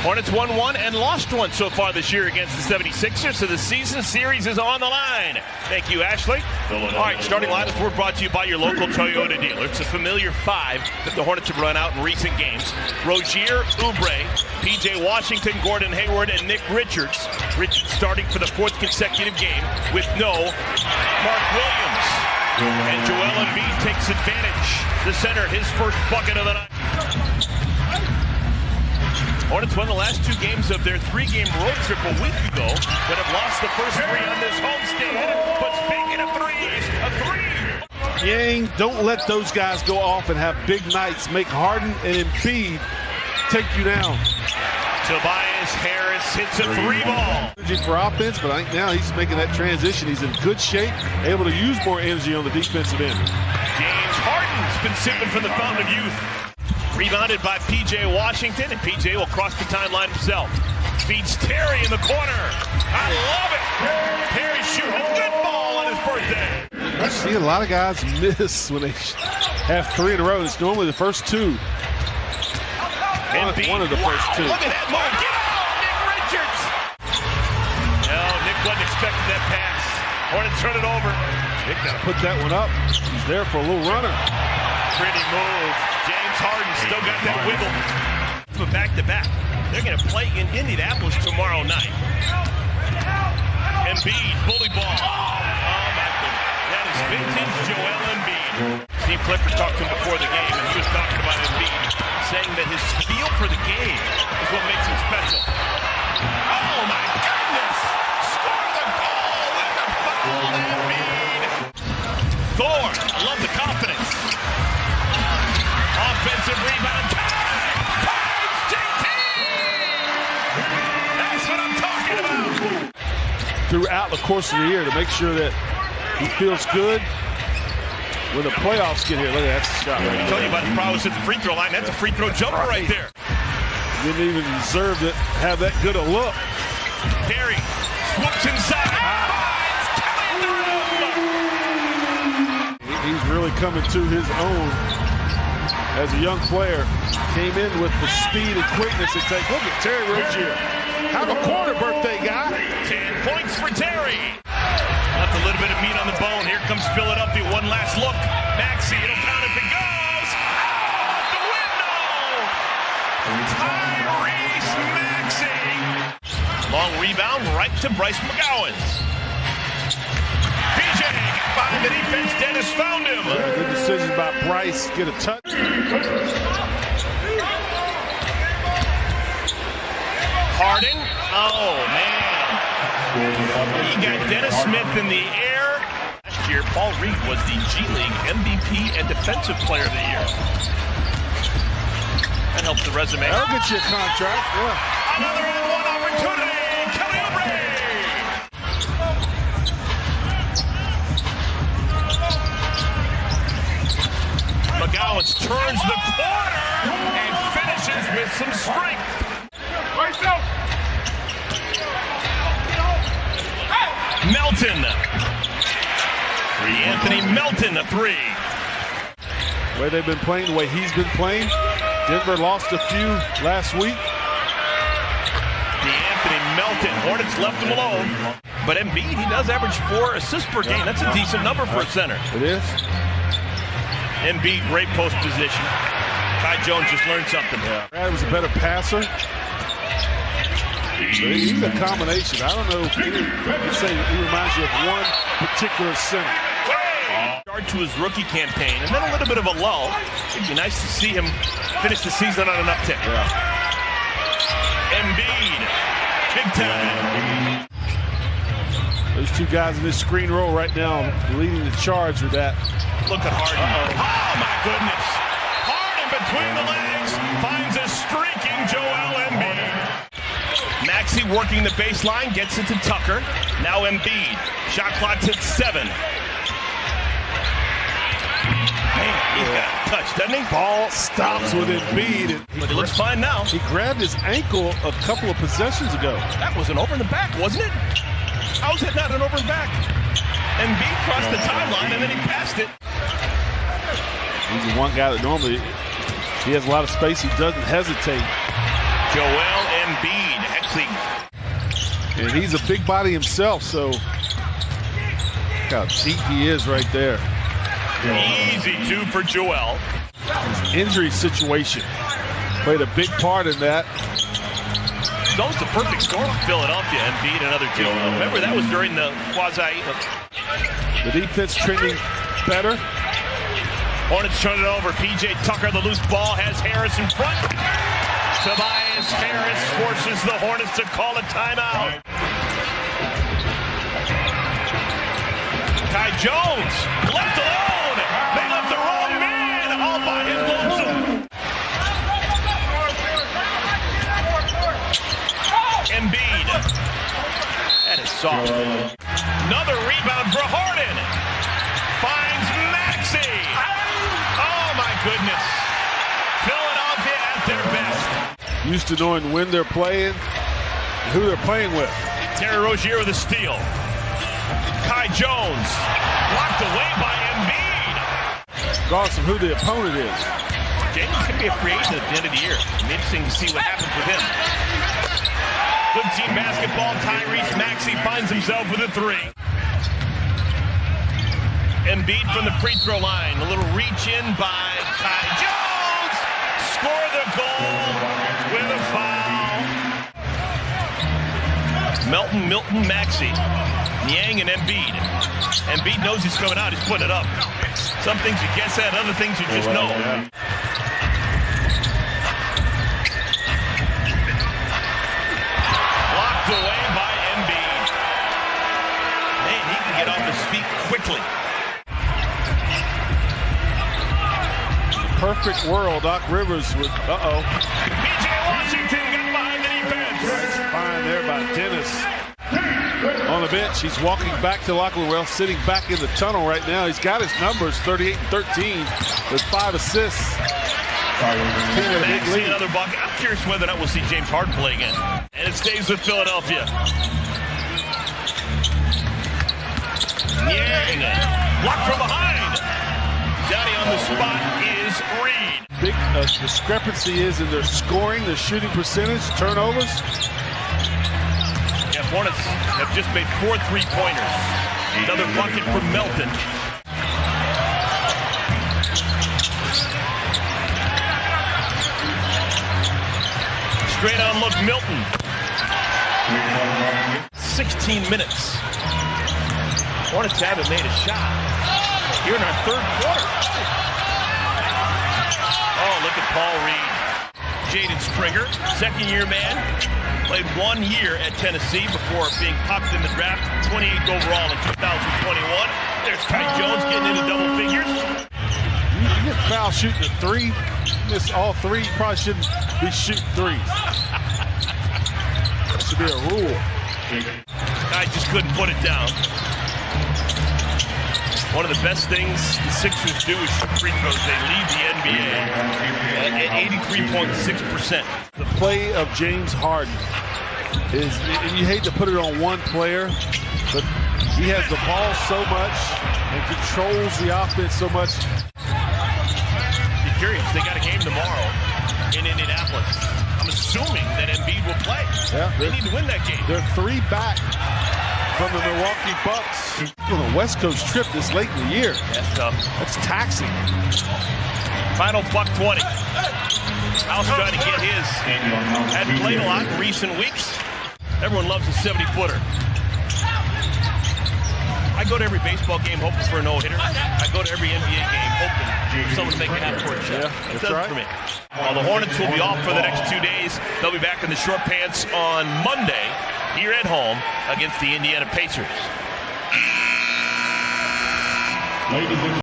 Hornets won one and lost one so far this year against the 76ers, so the season series is on the line. Thank you, Ashley. All right, starting lineup, we're brought to you by your local Toyota dealer. It's a familiar five that the Hornets have run out in recent games. Rozier, Oubre, P.J. Washington, Gordon Hayward, and Nick Richards. Richards starting for the fourth consecutive game with no Mark Williams. And Joel Embiid takes advantage. The center, his first bucket of the night. Hornets won the last two games of their three-game road trip a week ago, but have lost the first three on this homestand. But speaking of threes, a three. Yang, don't let those guys go off and have big nights. Make Harden and Embiid take you down. Tobias Harris hits a three ball. Energy for offense, but I think now he's making that transition. He's in good shape, able to use more energy on the defensive end. James Harden's been sipping from the fountain of youth. Rebounded by P.J. Washington, and P.J. will cross the timeline himself. Feeds Terry in the corner. I love it. Terry shooting a good ball on his birthday. I see a lot of guys miss when they have three in a row. It's normally the first two. One of the first two. Look at that move. Get out, Nick Richards. No, Nick wasn't expecting that pass. Hornets turn it over. Nick got to put that one up. He's there for a little runner. Pretty move. James Harden still got that wiggle. But back-to-back. They're going to play in Indianapolis tomorrow night. Embiid, bully ball. Oh, my goodness. That is vintage Joel Embiid. Steve Clifford talked to him before the game, and he was talking about Embiid, saying that his feel for the game is what makes him special. Oh, my goodness! Score the goal with the foul, Embiid! Thor, I love the confidence. Offensive rebound time! Finds JT! That's what I'm talking about! Throughout the course of the year to make sure that he feels good when the playoffs get here. Look at that shot. I tell you about the prowess at the free throw line. That's a free throw jumper right there. Didn't even deserve to have that good a look. Terry swoops inside. He's really coming to his own as a young player. Came in with the speed and quickness it takes. Look at Terry Rozier. Have a corner birthday, guy. 10 points for Terry. Left a little bit of meat on the bone. Here comes Philadelphia. One last look. Maxey, it'll count if it goes. Out the window. Tyrese Maxey. Long rebound right to Bryce McGowan. PJ behind the defense. Dennis found him. Good decision by Bryce. Get a touch. Harding. Oh, man. He got Dennis Smith in the air. Last year, Paul Reed was the G League MVP and Defensive Player of the Year. That helps the resume. That'll get you a contract. Yeah. Another and-one opportunity. Kelly Oubre. McGowan turns the corner and finishes with some strength. Melton. Anthony Melton, a three. The way they've been playing, the way he's been playing. Denver lost a few last week. Anthony Melton. Hornets left him alone. But Embiid, he does average 4 assists per game. That's a decent number for a center. It is. Embiid, great post position. Ty Jones just learned something. Yeah. Brad was a better passer. He's a combination. I don't know if you say he reminds you of one particular center. Start to his rookie campaign, and then a little bit of a lull. It'd be nice to see him finish the season on an uptick. Yeah. Embiid, big time. Those two guys in this screen roll right now leading the charge with that. Look at Harden. Oh, my goodness. Harden between the legs finds a streaking Joel Embiid. Maxey working the baseline, gets it to Tucker. Now Embiid. Shot clock's at 7. Man, he's got a touch, doesn't he? Ball stops with Embiid. But he looks fine now. He grabbed his ankle a couple of possessions ago. That was an over in the back, wasn't it? How's it not an over and back? Embiid crossed the timeline and then he passed it. He's the one guy that normally, he has a lot of space. He doesn't hesitate. Joel Embiid. And he's a big body himself, so look how deep he is right there. Easy two for Joel. His injury situation played a big part in that. That was the perfect storm for Philadelphia. Embiid, another two. Remember, that was during the quasi. The defense trending better. Hornets turn it over. P.J. Tucker, the loose ball, has Harris in front. Tobias Harris forces the Hornets to call a timeout. Ty Jones, left alone. They left the wrong man all by his lonesome. Embiid. That is soft. Another rebound for Harden. Finds Maxey. Oh, my goodness. Philadelphia at their best. Used to knowing when they're playing and who they're playing with. Terry Rozier with a steal. Kai Jones. Blocked away by Embiid. Regardless of who the opponent is. James could be a free agent at the end of the year. It'll be interesting to see what happens with him. Good team basketball. Tyrese Maxey finds himself with a three. Embiid from the free throw line. A little reach in by Kai Jones. Score the goal with a foul. Milton, Maxey, Niang, and Embiid. Embiid knows he's coming out. He's putting it up. Some things you guess at, other things you just know. Blocked away by Embiid. Man, he can get off his feet quickly. Perfect world. Doc Rivers with, P.J. Washington got behind the defense. Fine there by Dennis. On the bench, he's walking back to the locker room. Well, sitting back in the tunnel right now. He's got his numbers, 38 and 13 with 5 assists. Maxey, another bucket. I'm curious whether or not we'll see James Harden play again. And it stays with Philadelphia. Niang, blocked from behind. Johnny on the spot is Reed. Big discrepancy is in their scoring, their shooting percentage, turnovers. Yeah, Hornets have just made 4 3-pointers. Another bucket for Melton. Straight on look, Milton. 16 minutes. Hornets haven't made a shot here in our third quarter. Oh, look at Paul Reed. Jaden Springer, second-year man, played 1 year at Tennessee before being popped in the draft, 28th overall in 2021. There's Kai Jones getting into double figures. You get foul shooting a three, miss all three, you probably shouldn't be shooting threes. That should be a rule. Kai just couldn't put it down. One of the best things the Sixers do is shoot free throws. They lead the NBA at 83.6%. The play of James Harden is, and you hate to put it on one player, but he has the ball so much and controls the offense so much. Be curious, they got a game tomorrow in Indianapolis. I'm assuming that Embiid will play. Yeah, they need to win that game. They're 3 back from the Milwaukee Bucks on a West Coast trip this late in the year. That's tough. That's taxing. Final buck 20. House trying to get his. Hadn't played a lot in recent weeks. Everyone loves a 70-footer. I go to every baseball game hoping for a no-hitter. I go to every NBA game hoping for someone to make a half-court shot. Yeah, that's right. For me. Well, the Hornets will be off for the next 2 days. They'll be back in the short pants on Monday here at home against the Indiana Pacers.